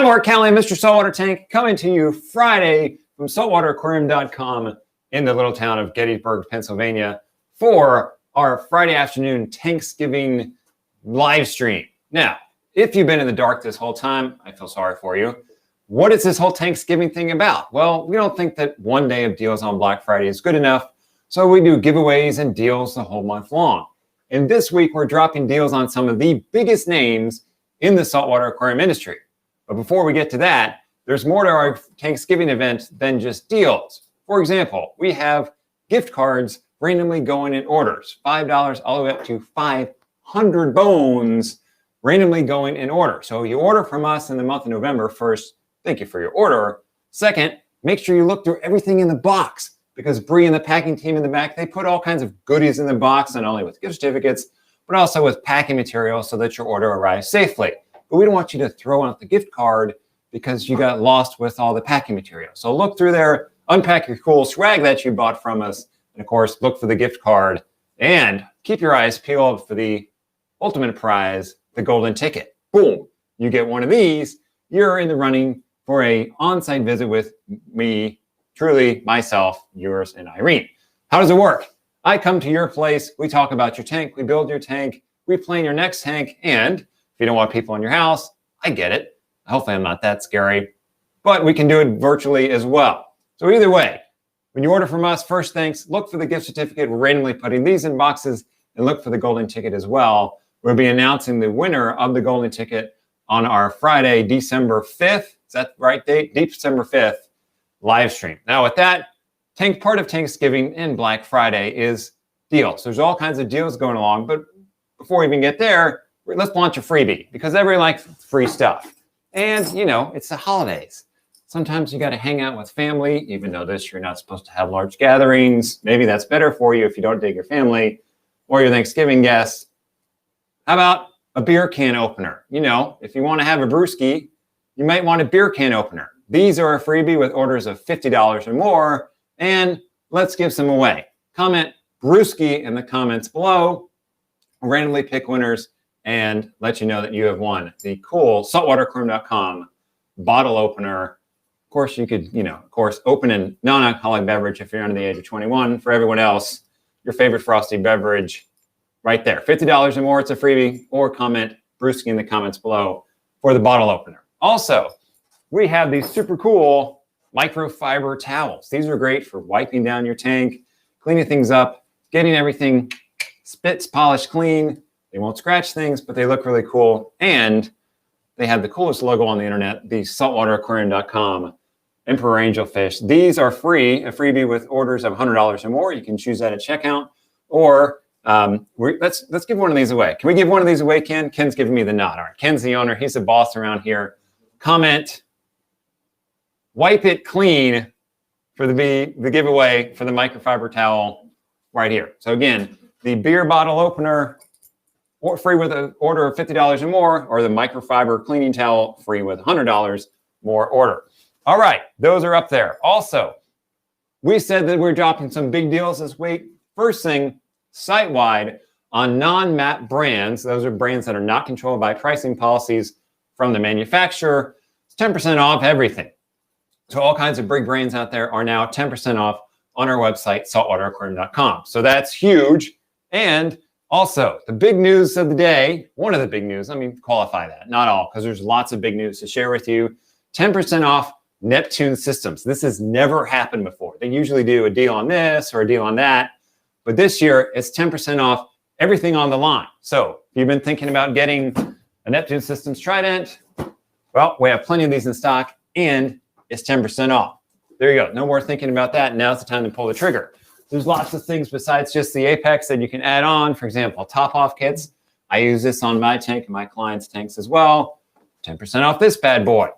Mark Callie, Mr. Saltwater Tank, coming to you Friday from saltwateraquarium.com in the little town of Gettysburg, Pennsylvania, for our Friday afternoon TANKSgiving live stream. Now, if you've been in the dark this whole time, I feel sorry for you. What is this whole TANKSgiving thing about? Well, we don't think that one day of deals on Black Friday is good enough, so we do giveaways and deals the whole month long. And this week, we're dropping deals on some of the biggest names in the saltwater aquarium industry. But before we get to that, there's more to our TANKSgiving event than just deals. For example, we have gift cards randomly going in orders, $5 all the way up to 500 bones randomly going in order. So you order from us in the month of November. First, thank you for your order. Second, make sure you look through everything in the box, because Bree and the packing team in the back, they put all kinds of goodies in the box, not only with gift certificates, but also with packing material so that your order arrives safely. But we don't want you to throw out the gift card because you got lost with all the packing material. So look through there, unpack your cool swag that you bought from us, and of course, look for the gift card, and keep your eyes peeled for the ultimate prize, the golden ticket. Boom, you get one of these, you're in the running for a on-site visit with me, truly myself, yours, and Irene. How does it work? I come to your place, we talk about your tank, we build your tank, we plan your next tank, and if you don't want people in your house, I get it. Hopefully I'm not that scary, but we can do it virtually as well. So either way, when you order from us, first thanks, look for the gift certificate. We're randomly putting these in boxes, and look for the golden ticket as well. We'll be announcing the winner of the golden ticket on our Friday, December 5th. Is that the right date? December 5th live stream. Now with that, part of TANKSgiving and Black Friday is deals. There's all kinds of deals going along, but before we even get there, let's launch a freebie, because everybody likes free stuff. And, you know, it's the holidays. Sometimes you got to hang out with family, even though this year you're not supposed to have large gatherings. Maybe that's better for you if you don't take your family or your Thanksgiving guests. How about a beer can opener? You know, if you want to have a brewski, you might want a beer can opener. These are a freebie with orders of $50 or more, and let's give some away. Comment brewski in the comments below. We'll randomly pick winners and let you know that you have won the cool saltwateraquarium.com bottle opener. Of course, you could, of course, open a non-alcoholic beverage if you're under the age of 21. For everyone else, your favorite frosty beverage right there. $50 or more, it's a freebie, or comment brewski in the comments below for the bottle opener. Also, we have these super cool microfiber towels. These are great for wiping down your tank, cleaning things up, getting everything spits, polished, clean. They won't scratch things, but they look really cool. And they have the coolest logo on the internet, the saltwateraquarium.com Emperor Angelfish. These are free, a freebie with orders of $100 or more. You can choose that at checkout. Or let's give one of these away. Can we give one of these away, Ken? Ken's giving me the nod. All right, Ken's the owner. He's the boss around here. Comment, wipe it clean for the giveaway for the microfiber towel right here. So again, the beer bottle opener, or free with an order of $50 or more, or the microfiber cleaning towel free with $100 more order. All right, those are up there. Also, we said that we're dropping some big deals this week. First thing, site-wide on non-MAP brands. Those are brands that are not controlled by pricing policies from the manufacturer. It's 10% off everything. So all kinds of big brands out there are now 10% off on our website, saltwateraquarium.com. So that's huge. And also, the big news of the day, one of the big news, let me qualify that, not all, because there's lots of big news to share with you. 10% off Neptune systems. This has never happened before. They usually do a deal on this or a deal on that, but this year it's 10% off everything on the line. So if you've been thinking about getting a Neptune Systems Trident, well, we have plenty of these in stock, and it's 10% off. There you go. No more thinking about that. Now's the time to pull the trigger. There's lots of things besides just the Apex that you can add on. For example, top-off kits. I use this on my tank and my clients' tanks as well. 10% off this bad boy.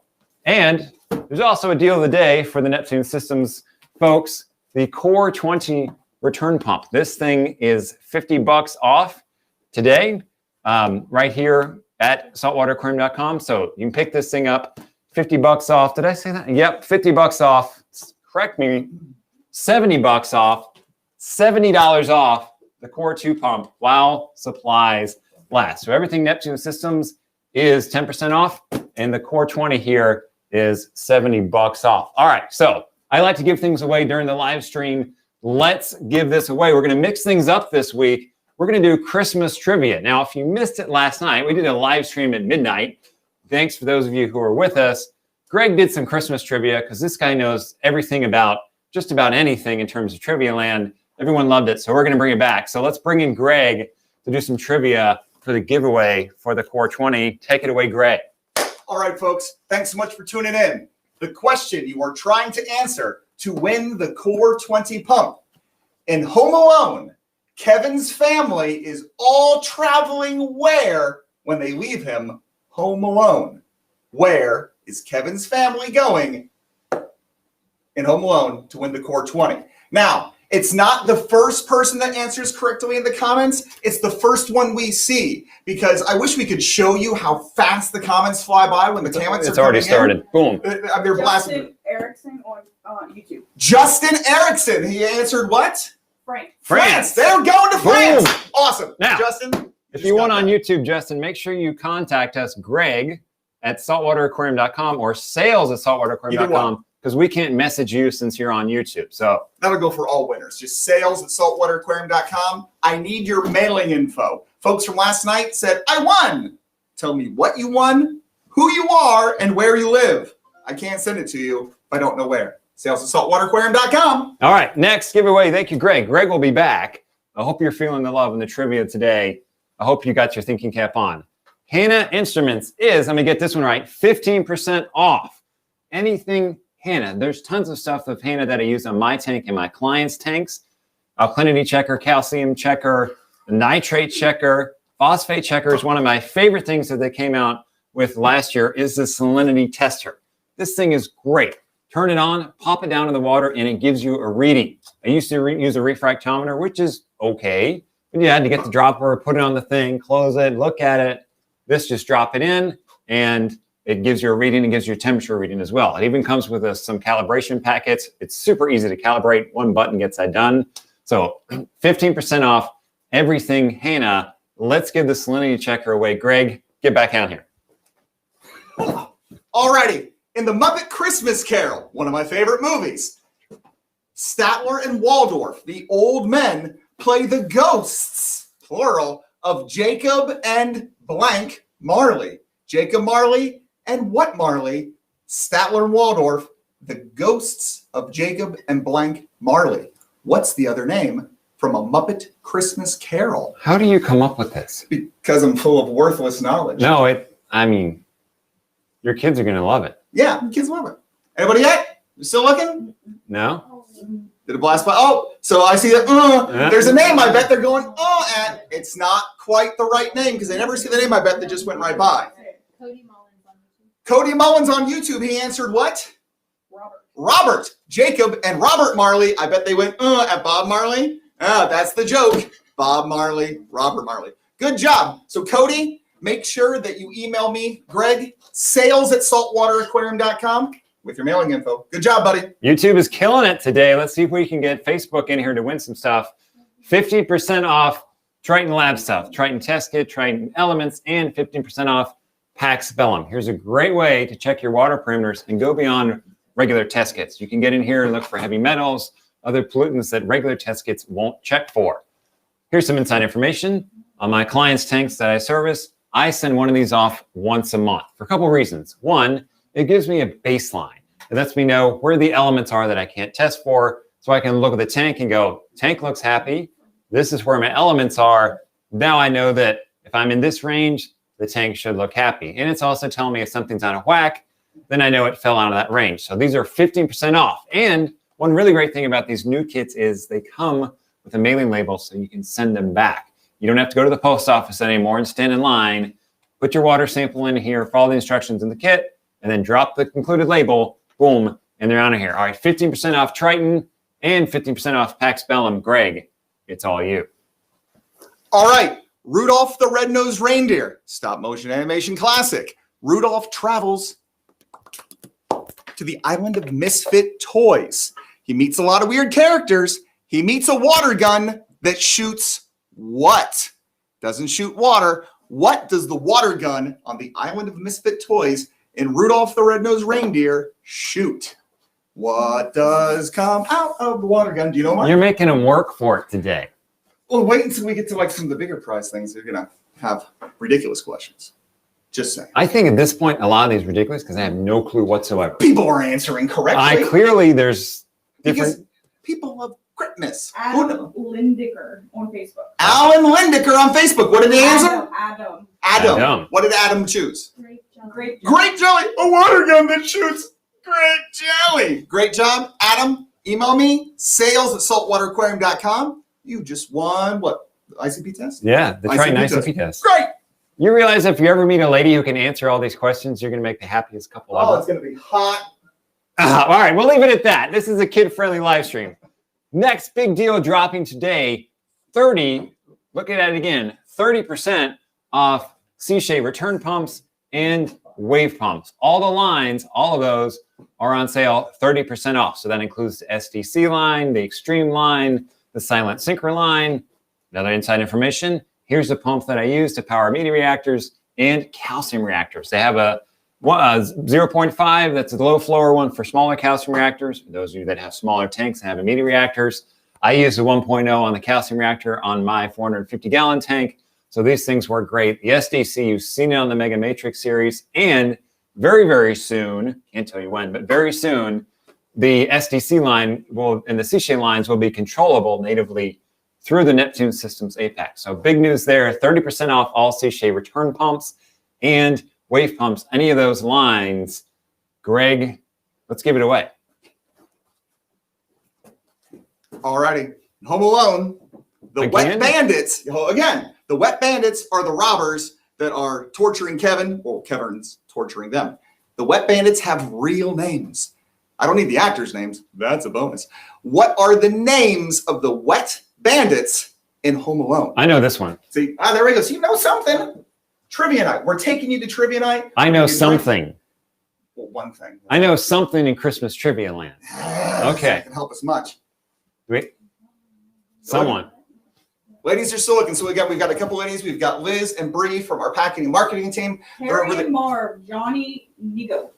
And there's also a deal of the day for the Neptune Systems folks, the Core 20 return pump. This thing is $50 off today, right here at saltwateraquarium.com. So you can pick this thing up, $50 off. Did I say that? Yep, $50 off. Correct me. $70 off, $70 off the Core 2 pump while supplies last. So everything Neptune Systems is 10% off, and the Core 20 here is $70 off. All right, so I like to give things away during the live stream. Let's give this away. We're going to mix things up this week. We're going to do Christmas trivia. Now, if you missed it last night, we did a live stream at midnight. Thanks for those of you who were with us. Greg did some Christmas trivia because this guy knows everything about just about anything in terms of trivia land. Everyone loved it, so we're going to bring it back. So let's bring in Greg to do some trivia for the giveaway for the Core 20. Take it away, Greg. All right, folks. Thanks so much for tuning in. The question you are trying to answer to win the Core 20 pump. In Home Alone, Kevin's family is all traveling where when they leave him home alone? Where is Kevin's family going in Home Alone to win the Core 20? Now, it's not the first person that answers correctly in the comments. It's the first one we see, because I wish we could show you how fast the comments fly by when the comments are It's already started. Boom. They're blasting. Justin Erickson on YouTube. Justin Erickson. He answered what? France. They're going to France. Boom. Awesome. Now, Justin, if you want on YouTube, Justin, make sure you contact us, Greg at saltwateraquarium.com or sales@saltwateraquarium.com, because we can't message you since you're on YouTube. So that'll go for all winners. Just sales@saltwateraquarium.com. I need your mailing info. Folks from last night said, I won. Tell me what you won, who you are, and where you live. I can't send it to you if I don't know where. Sales@saltwateraquarium.com. all right, next giveaway. Thank you, Greg. Greg will be back. I hope you're feeling the love in the trivia today. I hope you got your thinking cap on. Hanna Instruments is, let me get this one right, 15% off. Anything Hanna. There's tons of stuff of Hanna that I use on my tank and my clients' tanks. Alkalinity checker, calcium checker, nitrate checker, phosphate checker is one of my favorite things that they came out with last year is the salinity tester. This thing is great. Turn it on, pop it down in the water, and it gives you a reading. I used to use a refractometer, which is okay. But you had to get the dropper, put it on the thing, close it, look at it. This just drop it in, and it gives you a reading and gives you a temperature reading as well. It even comes with some calibration packets. It's super easy to calibrate. One button gets that done. So 15% off everything Hanna. Let's give the salinity checker away. Greg, get back out here. Alrighty. In the Muppet Christmas Carol, one of my favorite movies, Statler and Waldorf, the old men, play the ghosts, plural, of Jacob and blank Marley. Jacob Marley and what Marley? Statler and Waldorf, the ghosts of Jacob and blank Marley. What's the other name from a Muppet Christmas Carol? How do you come up with this? Because I'm full of worthless knowledge. No, I mean, your kids are going to love it. Yeah, kids love it. Anybody yet? You still looking? No? Did it blast by? Oh, so I see that. There's a name I bet they're going, at. It's not quite the right name because they never see the name I bet that just went right by. Cody Mullins on YouTube. Cody Mullins on YouTube. He answered what? Robert. Jacob and Robert Marley. I bet they went, at Bob Marley. That's the joke. Bob Marley, Robert Marley. Good job. So Cody, make sure that you email me, Greg, sales@saltwateraquarium.com with your mailing info. Good job, buddy. YouTube is killing it today. Let's see if we can get Facebook in here to win some stuff. 50% off Triton Lab stuff, Triton Test Kit, Triton Elements, and 15% off Pax Bellum. Here's a great way to check your water parameters and go beyond regular test kits. You can get in here and look for heavy metals, other pollutants that regular test kits won't check for. Here's some inside information. On my clients' tanks that I service, I send one of these off once a month for a couple of reasons. One, it gives me a baseline. It lets me know where the elements are that I can't test for, so I can look at the tank and go, tank looks happy. This is where my elements are. Now I know that if I'm in this range, the tank should look happy. And it's also telling me if something's out of whack, then I know it fell out of that range. So these are 15% off. And one really great thing about these new kits is they come with a mailing label so you can send them back. You don't have to go to the post office anymore and stand in line. Put your water sample in here, follow the instructions in the kit, and then drop the included label, boom, and they're out of here. All right, 15% off Triton and 15% off Pax Bellum. Greg, it's all you. All right, Rudolph the Red-Nosed Reindeer, stop motion animation classic. Rudolph travels to the island of misfit toys. He meets a lot of weird characters. He meets a water gun that shoots what? Doesn't shoot water. What does the water gun on the Island of Misfit Toys in Rudolph the Red-Nosed Reindeer shoot? What does come out of the water gun? Do you know, Mark? You're making them work for it today. Well, wait until we get to like some of the bigger prize things. They're gonna have ridiculous questions. Just saying. I think at this point, a lot of these are ridiculous because I have no clue whatsoever. People are answering correctly. Clearly there's different. Because people love greatness. Adam Lindicker on Facebook. Alan Lindicker on Facebook. What did he answer? Adam. What did Adam choose? Great job. Great job. Grape jelly. A water gun that shoots grape jelly. Great job, Adam. Email me, sales@saltwateraquarium.com. You just won what? The ICP test? Yeah, the Triton ICP test. Great. You realize if you ever meet a lady who can answer all these questions, you're going to make the happiest couple Oh, ever. it's going to be hot. All right, we'll leave it at that. This is a kid-friendly live stream. Next big deal dropping today, look at that again, 30% off Seashade return pumps and wave pumps. All the lines, all of those are on sale 30% off. So that includes the SDC line, the Extreme line, the Silent Synchro line. Another inside information, here's the pump that I use to power media reactors and calcium reactors. They have a 0.5, that's a low floor one for smaller calcium reactors. For those of you that have smaller tanks and have media reactors, I use the 1.0 on the calcium reactor on my 450-gallon tank. So these things work great. The SDC, you've seen it on the Mega Matrix series, and very, very soon, can't tell you when, but very soon, the SDC line and the Seashade lines will be controllable natively through the Neptune Systems Apex. So big news there, 30% off all Seashade return pumps and wave pumps, any of those lines. Greg, let's give it away. Alrighty. Home Alone, the Wet Bandits, again, the Wet Bandits are the robbers that are torturing Kevin. Well, Kevin's torturing them. The Wet Bandits have real names. I don't need the actors' names. That's a bonus. What are the names of the Wet Bandits in Home Alone? I know this one. See, there we go. So you know something. Trivia night. We're taking you to trivia night. I know something. Well, one thing. I know something in Christmas Trivia Land. Okay. That can help us much. Wait. Someone. Ladies are still looking. So we've got a couple ladies. We've got Liz and Bree from our packing and marketing team. Harry and Marv, Johnny Nigo.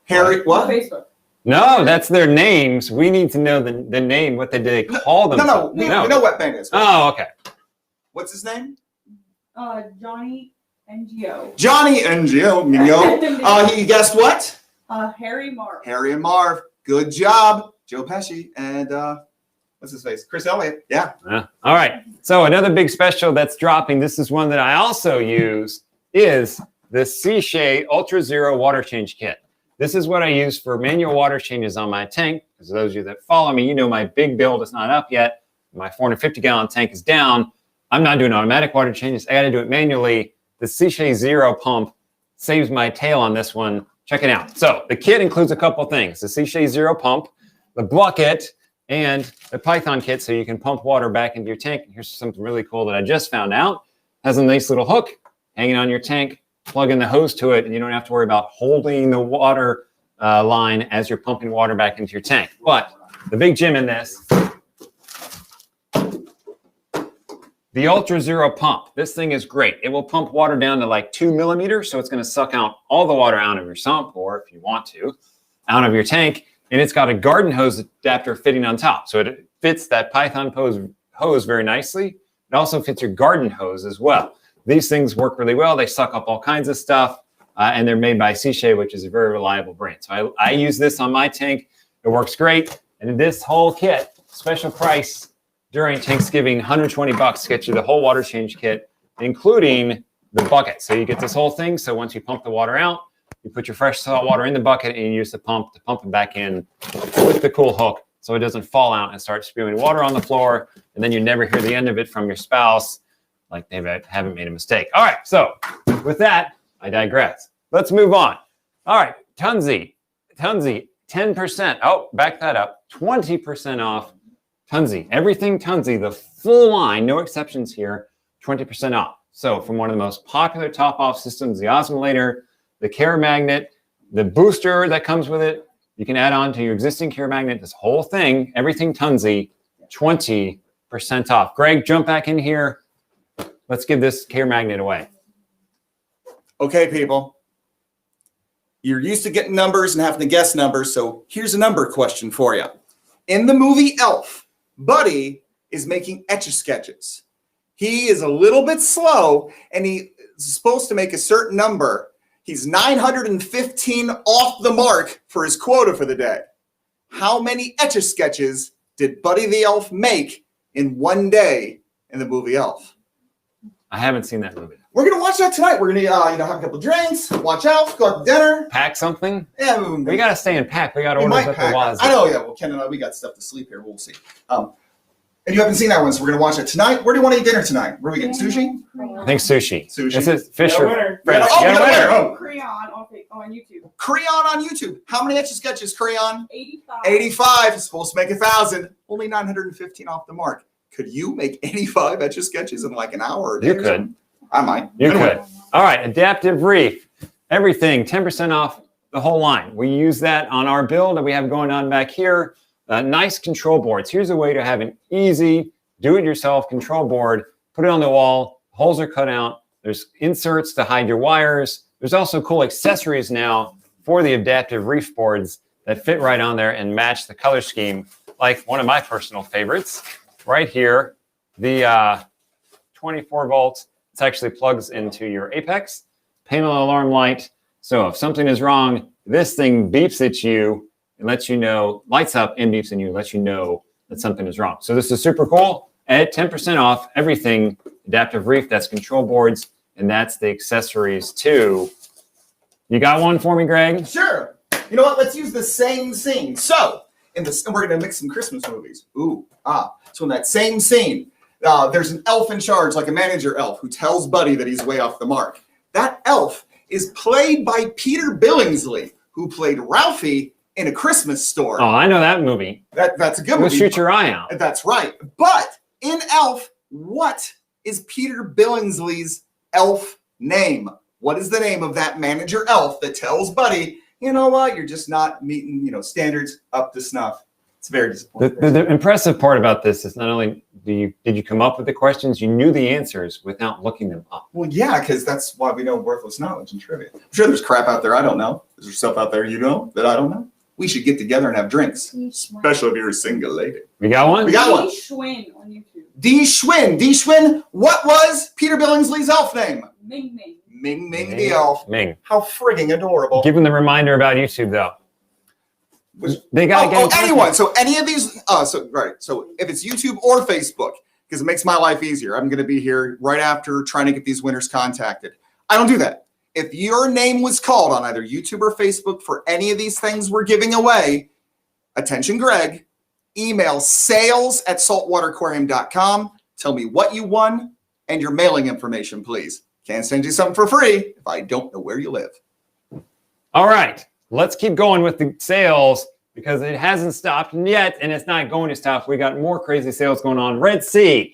Harry, what? On Facebook. No, that's their names. We need to know the name. What did they call them? No. We know what Bandits. Oh, okay. What's his name? Johnny NGO. Johnny NGO. He guessed what? Harry Marv. Harry and Marv. Good job. Joe Pesci and what's his face? Chris Elliott. Yeah. All right. So another big special that's dropping. This is one that I also use is the Seashade Ultra Zero Water Change Kit. This is what I use for manual water changes on my tank. Because those of you that follow me, you know my big build is not up yet. My 450-gallon tank is down. I'm not doing automatic water changes. I got to do it manually. The Seashade Zero pump saves my tail on this one. Check it out. So the kit includes a couple things. The Seashade Zero pump, the bucket, and the Python kit so you can pump water back into your tank. Here's something really cool that I just found out. It has a nice little hook hanging on your tank. Plug in the hose to it, and you don't have to worry about holding the water line as you're pumping water back into your tank. But the big gem in this, the Ultra Zero pump. This thing is great. It will pump water down to like 2 millimeters, so it's going to suck out all the water out of your sump, or if you want to, out of your tank. And it's got a garden hose adapter fitting on top, so it fits that Python hose very nicely. It also fits your garden hose as well. These things work really well. They suck up all kinds of stuff, and they're made by Seashade, which is a very reliable brand. So I use this on my tank. It works great. And this whole kit, special price during TANKSgiving, $120 to get you the whole water change kit, including the bucket. So you get this whole thing. So once you pump the water out, you put your fresh salt water in the bucket, and you use the pump to pump it back in with the cool hook so it doesn't fall out and start spewing water on the floor. And then you never hear the end of it from your spouse, like they haven't made a mistake. All right, so with that, I digress. Let's move on. All right, Tunzi, 10%. Oh, back that up. 20% off Tunzi. Everything Tunzi, the full line, no exceptions here, 20% off. So from one of the most popular top-off systems, the osmolator, the care magnet, the booster that comes with it, you can add on to your existing care magnet, this whole thing, everything Tunzi, 20% off. Greg, jump back in here. Let's give this care magnet away. Okay, people. You're used to getting numbers and having to guess numbers, so here's a number question for you. In the movie Elf, Buddy is making Etch-a-Sketches. He is a little bit slow, and he's supposed to make a certain number. He's 915 off the mark for his quota for the day. How many Etch-a-Sketches did Buddy the Elf make in one day in the movie Elf? I haven't seen that movie. We're gonna watch that tonight. We're gonna have a couple drinks, watch out, go out to dinner. Pack something? Yeah, we gotta stay in pack. We got orders might at the pack. wazoo. I know, yeah. Well, Ken and I, we got stuff to sleep here. We'll see. And you haven't seen that one, so we're gonna watch it tonight. Where do you want to eat dinner tonight? Where are we getting sushi? I think sushi. Sushi. This is fish or winner. French. Oh, You got a winner. Oh. Crayon on YouTube. Crayon on YouTube. How many Etch-a-Sketches, Crayon? 85. 85. Supposed to make 1,000. Only 915 off the mark. Could you make 85 Etch-a-Sketches in like an hour? You could. I might. You Anyway. could. All right, Adaptive Reef. Everything, 10% off the whole line. We use that on our build that we have going on back here. Nice control boards. Here's a way to have an easy do-it-yourself control board. Put it on the wall. Holes are cut out. There's inserts to hide your wires. There's also cool accessories now for the Adaptive Reef boards that fit right on there and match the color scheme. Like one of my personal favorites right here, the 24 volts. It actually plugs into your Apex panel alarm light. So if something is wrong, this thing beeps at you and lets you know, lights up and beeps at you, lets you know that something is wrong. So this is super cool. At 10% off everything Adaptive Reef, that's control boards, and that's the accessories too. You got one for me, Greg? Sure. You know what? Let's use the same scene. So, and we're going to mix some Christmas movies. So in that same scene, there's an elf in charge, like a manager elf, who tells Buddy that he's way off the mark. That elf is played by Peter Billingsley, who played Ralphie in A Christmas Story. Oh, I know that movie. That's a good Let's movie. shoot your eye out. That's right. But in Elf, what is Peter Billingsley's elf name? What is the name of that manager elf that tells Buddy, you know what, you're just not meeting, standards up to snuff? It's very disappointing. The impressive part about this is not only did you come up with the questions, you knew the answers without looking them up. Well, yeah, because that's why we know worthless knowledge and trivia. I'm sure there's crap out there I don't know. Is there stuff out there you know that I don't know? We should get together and have drinks, especially if you're a single lady. We got one? We got one. Schwinn on YouTube. D. Schwinn. D. Schwinn, what was Peter Billingsley's elf name? Ming Ming. Ming Ming the elf. Ming. How frigging adorable. Give them the reminder about YouTube, though. They got to get anyone. So any of these. So if it's YouTube or Facebook, because it makes my life easier, I'm going to be here right after trying to get these winners contacted. I don't do that. If your name was called on either YouTube or Facebook for any of these things we're giving away, attention, Greg, email sales@saltwateraquarium.com. Tell me what you won and your mailing information, please. Can't send you something for free if I don't know where you live. All right, let's keep going with the sales because it hasn't stopped yet and it's not going to stop. We got more crazy sales going on. Red Sea,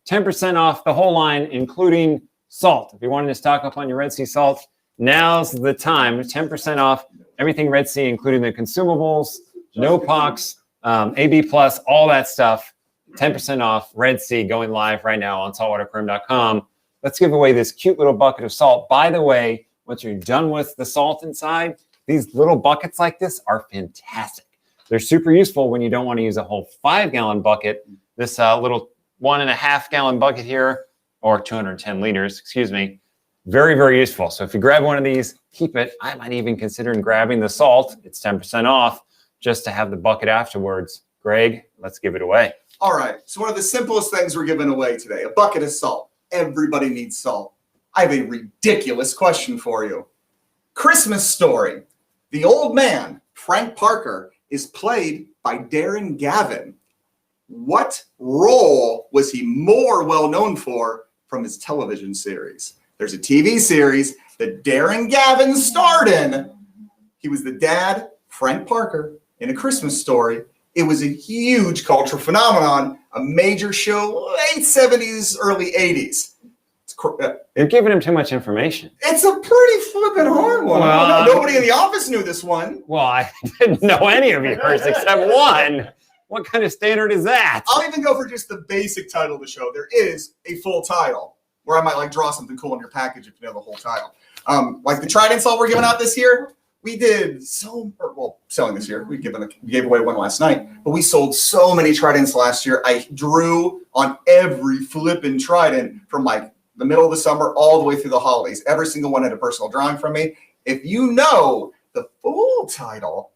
10% off the whole line, including salt. If you wanted to stock up on your Red Sea salt, now's the time. 10% off everything Red Sea, including the consumables, no pox, AB+, all that stuff. 10% off Red Sea going live right now on saltwaterquarium.com. Let's give away this cute little bucket of salt. By the way, once you're done with the salt inside, these little buckets like this are fantastic. They're super useful when you don't want to use a whole 5-gallon bucket. This little 1.5-gallon bucket here, or 210 liters, excuse me. Very, very useful. So if you grab one of these, keep it. I might even consider grabbing the salt. It's 10% off just to have the bucket afterwards. Greg, let's give it away. All right. So one of the simplest things we're giving away today, a bucket of salt. Everybody needs salt. I have a ridiculous question for you. Christmas Story. The old man, Frank Parker, is played by Darren Gavin. What role was he more well known for from his television series? There's a TV series that Darren Gavin starred in. He was the dad, Frank Parker, in A Christmas Story. It was a huge cultural phenomenon, a major show, late 70s, early 80s. You're giving him too much information. It's a pretty flippin' hard one. Well, nobody in the office knew this one. Well, I didn't know any of yours except one. What kind of standard is that? I'll even go for just the basic title of the show. There is a full title where I might draw something cool in your package if you know the whole title. Like the Triton salt we're giving out this year, we did selling this year. We gave away one last night, but we sold so many Tritons last year. I drew on every flipping Triton from like the middle of the summer all the way through the holidays. Every single one had a personal drawing from me. If you know the full title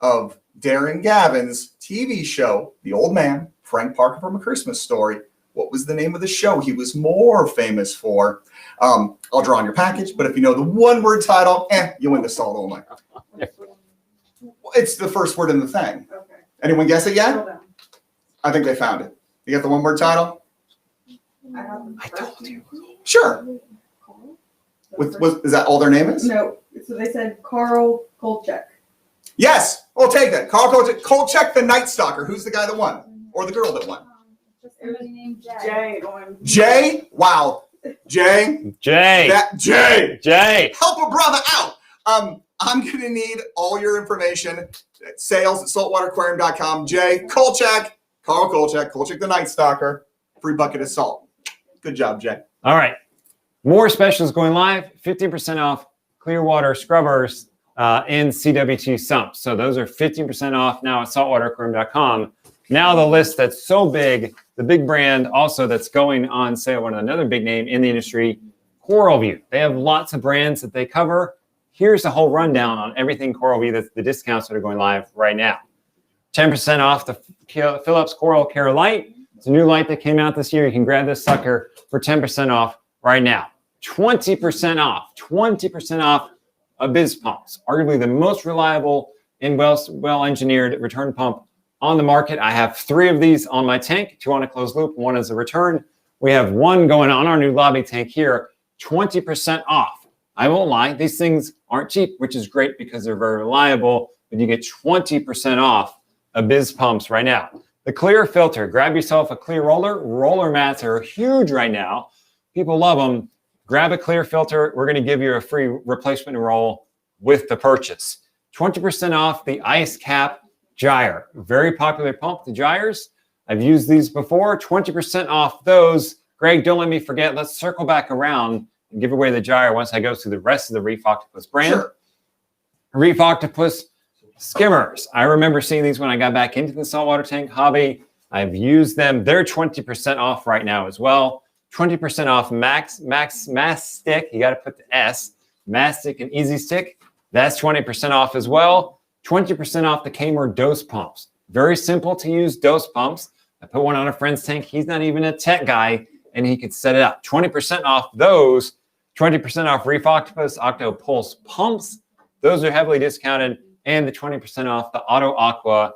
of Darren Gavin's TV show, The Old Man, Frank Parker from A Christmas Story, what was the name of the show he was more famous for? I'll draw on your package, but if you know the one-word title, you win the salt only. It's the first word in the thing. Okay. Anyone guess it yet? Hold on. I think they found it. You got the one-word title? I told you. Sure. Is that all their name is? No. So they said Carl Kolchak. Yes. We'll take that. Carl Kolchak, the Night Stalker. Who's the guy that won? Or the girl that won? Just somebody named Jay. Jay on. Jay? Wow. Jay? Jay. Help a brother out. I'm going to need all your information. Sales at saltwateraquarium.com. Jay Kolchak, Carl Kolchak the Night Stalker. Free bucket of salt. Good job, Jay. All right. More specials going live. 15% off clear water scrubbers and CWT sumps. So those are 15% off now at saltwateraquarium.com. Now the list that's so big, the big brand also that's going on sale with another big name in the industry, Coralview. They have lots of brands that they cover. Here's the whole rundown on everything Coralview, that's the discounts that are going live right now. 10% off the Philips Coral Care Light. It's a new light that came out this year. You can grab this sucker for 10% off right now. 20% off Abyss pumps, arguably the most reliable and well-engineered return pump on the market. I have 3 of these on my tank, 2 on a closed loop, 1 as a return. We have 1 going on our new lobby tank here, 20% off. I won't lie, these things aren't cheap, which is great because they're very reliable, but you get 20% off Abyss pumps right now. The clear filter, grab yourself a clear roller. Roller mats are huge right now. People love them. Grab a clear filter. We're going to give you a free replacement roll with the purchase. 20% off the ice cap gyre. Very popular pump, the gyres. I've used these before. 20% off those. Greg, don't let me forget. Let's circle back around and give away the gyre once I go through the rest of the Reef Octopus brand. Sure. Reef Octopus skimmers. I remember seeing these when I got back into the saltwater tank hobby. I've used them. They're 20% off right now as well. 20% off Mastic. You got to put the S. Mastic and Easy Stick. That's 20% off as well. 20% off the Kmart dose pumps. Very simple to use dose pumps. I put one on a friend's tank. He's not even a tech guy, and he could set it up. 20% off those. 20% off Reef Octopus Octo Pulse pumps. Those are heavily discounted. And the 20% off the Auto Aqua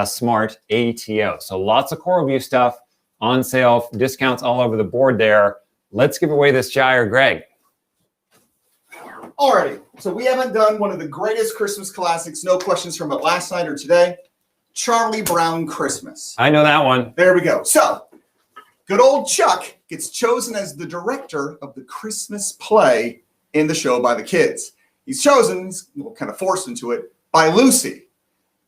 Smart ATO. So lots of Coralview stuff on sale, discounts all over the board there. Let's give away this gyre, Greg. Alrighty, so we haven't done one of the greatest Christmas classics, no questions from it last night or today, Charlie Brown Christmas. I know that one. There we go. So, good old Chuck gets chosen as the director of the Christmas play in the show by the kids. He's chosen, kind of forced into it, by Lucy.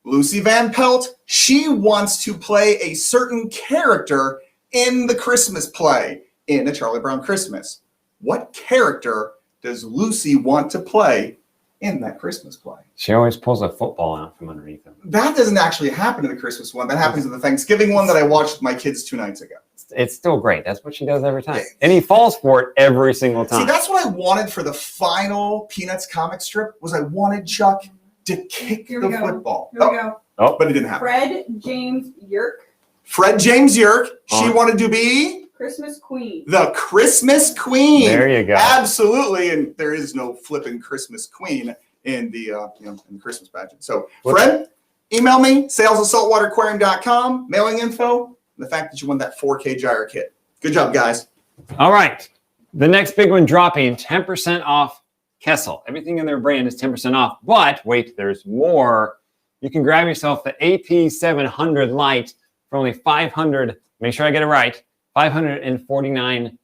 Lucy Van Pelt, she wants to play a certain character in the Christmas play, in A Charlie Brown Christmas. What character does Lucy want to play in that Christmas play? She always pulls a football out from underneath them. That doesn't actually happen in the Christmas one. That happens in the Thanksgiving one that I watched with my kids 2 nights ago. It's still great. That's what she does every time. And he falls for it every single time. See, that's what I wanted for the final Peanuts comic strip, was I wanted Chuck to kick the football. Here we go. Oh, but it didn't happen. Fred James Yerk, Fred James Yerk. She wanted to be Christmas Queen. the Christmas Queen. There you go. Absolutely, and there is no flipping Christmas Queen in the in the Christmas pageant. So, Fred, email me, sales@saltwateraquarium.com, mailing info, and the fact that you won that 4K gyre kit. Good job, guys. All right. The next big one dropping, 10% off Kessil. Everything in their brand is 10% off. But wait, there's more. You can grab yourself the AP700 light for only $500. Make sure I get it right. $549.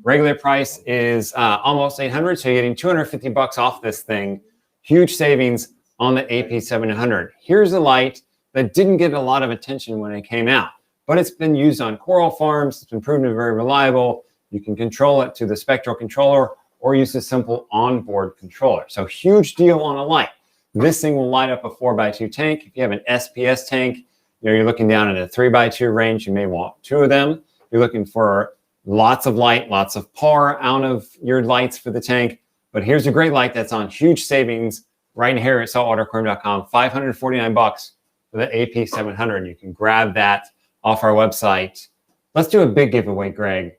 Regular price is almost $800, so you're getting $250 off this thing. Huge savings on the AP700. Here's a light that didn't get a lot of attention when it came out, but it's been used on coral farms. It's been proven to be very reliable. You can control it to the spectral controller or use a simple onboard controller. So huge deal on a light. This thing will light up a 4x2 tank. If you have an SPS tank, you're looking down at a 3x2 range, you may want 2 of them. You're looking for lots of light, lots of power out of your lights for the tank. But here's a great light that's on huge savings right here at saltwateraquarium.com. $549 for the AP700. You can grab that off our website. Let's do a big giveaway, Greg.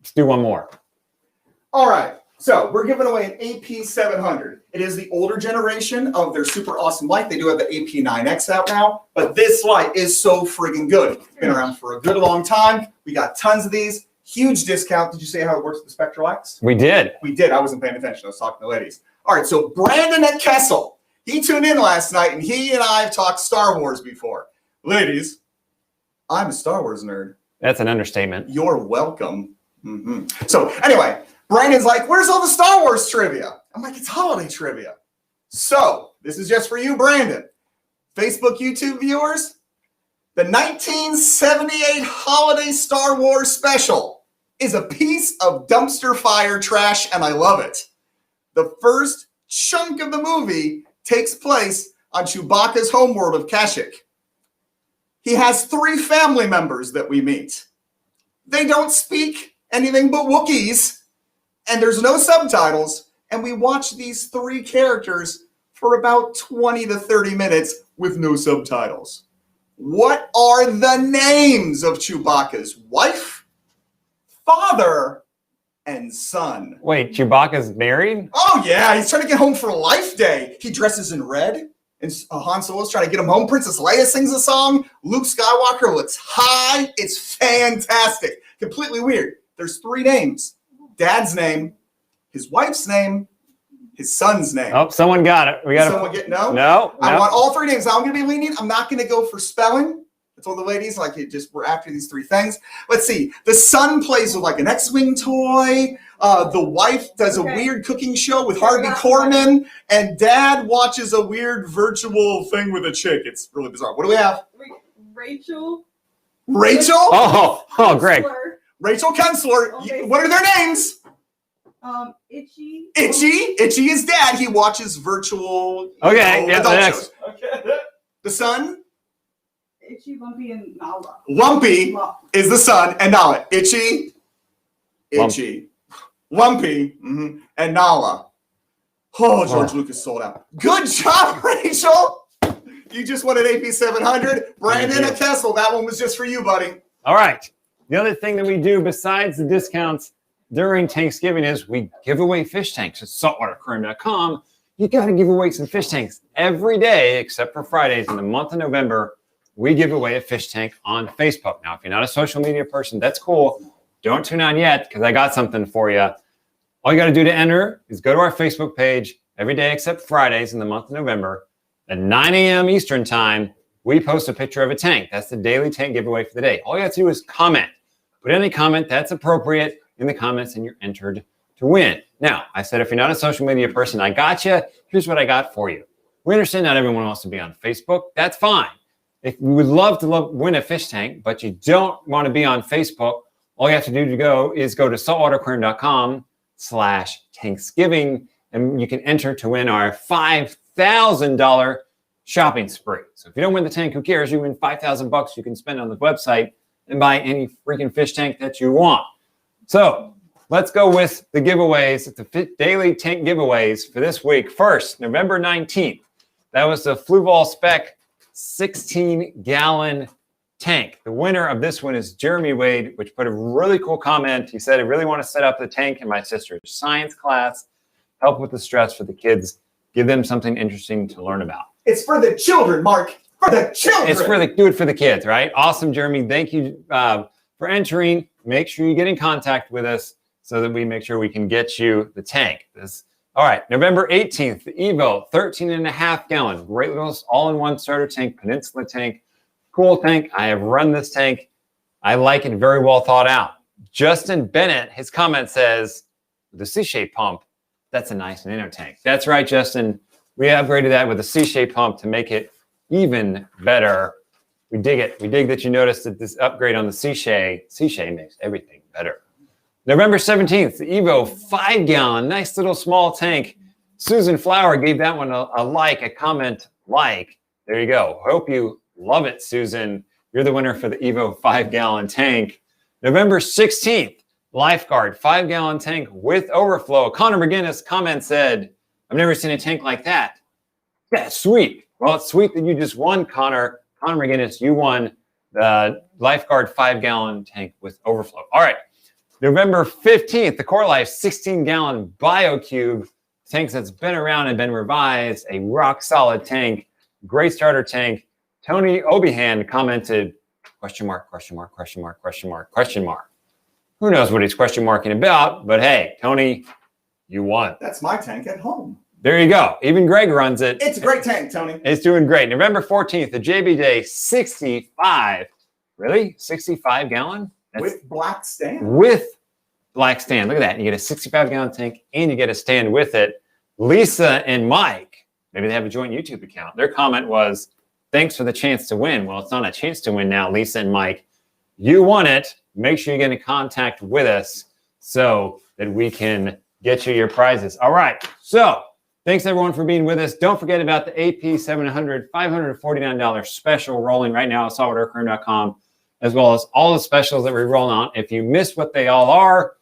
Let's do one more. All right. So we're giving away an AP700. It is the older generation of their super awesome light. They do have the AP9X out now, but this light is so friggin' good. It's been around for a good long time. We got tons of these. Huge discount. Did you say how it works with the Spectral X? We did. We did. I wasn't paying attention. I was talking to the ladies. All right. So Brandon at Kessil, he tuned in last night, and he and I have talked Star Wars before. Ladies, I'm a Star Wars nerd. That's an understatement. You're welcome. So anyway, Brandon's like, where's all the Star Wars trivia? I'm like, it's holiday trivia. So this is just for you, Brandon. Facebook, YouTube viewers, the 1978 holiday Star Wars special is a piece of dumpster fire trash, and I love it. The first chunk of the movie takes place on Chewbacca's homeworld of Kashyyyk. He has 3 family members that we meet. They don't speak anything but Wookiees, and there's no subtitles, and we watch these 3 characters for about 20 to 30 minutes with no subtitles. What are the names of Chewbacca's wife, father, and son? Wait, Chewbacca's married? Oh, yeah, he's trying to get home for Life Day. He dresses in red, and Han Solo's trying to get him home. Princess Leia sings a song. Luke Skywalker looks high. It's fantastic. Completely weird. There's 3 names. Dad's name, his wife's name, his son's name. Oh, someone got it. We got Someone get no? No. I want all 3 names. Now, I'm going to be lenient. I'm not going to go for spelling. I told the ladies, like, we're after these 3 things. Let's see. The son plays with, like, an X-Wing toy. The wife does a weird cooking show with Harvey Korman. And Dad watches a weird virtual thing with a chick. It's really bizarre. What do we have? Rachel. Rachel? Oh, Greg. Rachel Kensler. Okay. What are their names? Itchy. Itchy is Dad. He watches virtual adult shows. Okay. The son? Itchy, Lumpy, and Nala. Lumpy is the son, and Nala. Itchy, Lumpy, and Nala. Oh, George Lucas sold out. Good job, Rachel. You just won an AP700. Brandon at Kessil, that one was just for you, buddy. All right. The other thing that we do besides the discounts during TANKSgiving is we give away fish tanks at saltwateraquarium.com. You got to give away some fish tanks every day, except for Fridays in the month of November. We give away a fish tank on Facebook. Now, if you're not a social media person, that's cool. Don't tune on yet because I got something for you. All you got to do to enter is go to our Facebook page every day except Fridays in the month of November. At 9 a.m. Eastern time, we post a picture of a tank. That's the daily tank giveaway for the day. All you have to do is comment. Put any comment that's appropriate in the comments and you're entered to win. Now, I said if you're not a social media person, I got you. Here's what I got for you. We understand not everyone wants to be on Facebook. That's fine. If you would love to win a fish tank, but you don't want to be on Facebook, all you have to do to go is go to saltwateraquarium.com/TANKSgiving, and you can enter to win our $5,000 shopping spree. So if you don't win the tank, who cares? You win $5,000 you can spend on the website and buy any freaking fish tank that you want. So let's go with the giveaways, the daily tank giveaways for this week. First, November 19th, that was the Fluval Spec 16-gallon tank. The winner of this one is Jeremy Wade, which put a really cool comment. He said, I really want to set up the tank in my sister's science class, help with the stress for the kids, give them something interesting to learn about. It's for the children, Mark. For the children. It's for do it for the kids, right? Awesome, Jeremy. Thank you for entering. Make sure you get in contact with us so that we make sure we can get you the tank. All right, November 18th, the Evo 13.5-gallon, great little all-in-one starter tank, Peninsula tank, cool tank. I have run this tank. I like it, very well thought out. Justin Bennett, his comment says, the C-shape pump, that's a nice nano tank. That's right, Justin. We upgraded that with a C-shape pump to make it even better. We dig it. We dig that you noticed that this upgrade on the C-shape makes everything better. November 17th, the Evo 5-gallon, nice little small tank. Susan Flower gave that one a comment like. There you go. Hope you love it, Susan. You're the winner for the Evo 5-gallon tank. November 16th, Lifeguard 5-gallon tank with overflow. Connor McGinnis comment said, I've never seen a tank like that. That's sweet. Well, it's sweet that you just won, Connor. Connor McGinnis, you won the Lifeguard 5-gallon tank with overflow. All right. November 15th, the Core Life 16-gallon BioCube tank that's been around and been revised, a rock-solid tank, great starter tank. Tony Obihan commented, question mark, question mark, question mark, question mark, question mark. Who knows what he's question marking about, but hey, Tony, you won. That's my tank at home. There you go. Even Greg runs it. It's a great tank, Tony. It's doing great. November 14th, the JB Day 65. Really? 65 gallon? With black stand. With black stand. Look at that. You get a 65-gallon tank and you get a stand with it. Lisa and Mike, maybe they have a joint YouTube account. Their comment was, thanks for the chance to win. Well, it's not a chance to win now, Lisa and Mike. You won it. Make sure you get in contact with us so that we can get you your prizes. All right. So thanks, everyone, for being with us. Don't forget about the AP 700 $549 special rolling right now at saltwaterquarium.com, as well as all the specials that we roll out. If you missed what they all are,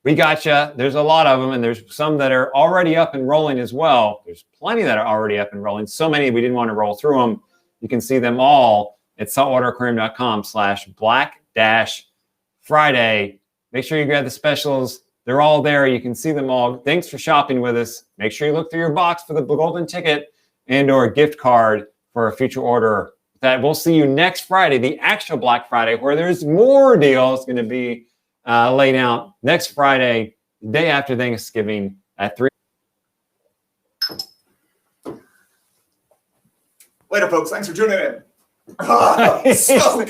we got you. There's a lot of them, and there's some that are already up and rolling as well. There's plenty that are already up and rolling. So many we didn't want to roll through them. You can see them all at saltwaterquarium.com/black-friday. Make sure you grab the specials. They're all there. You can see them all. Thanks for shopping with us. Make sure you look through your box for the golden ticket and or gift card for a future order. That we'll see you next Friday, the actual Black Friday, where there's more deals going to be laid out next Friday, the day after Thanksgiving at 3. Later, folks. Thanks for tuning in. Oh, so good.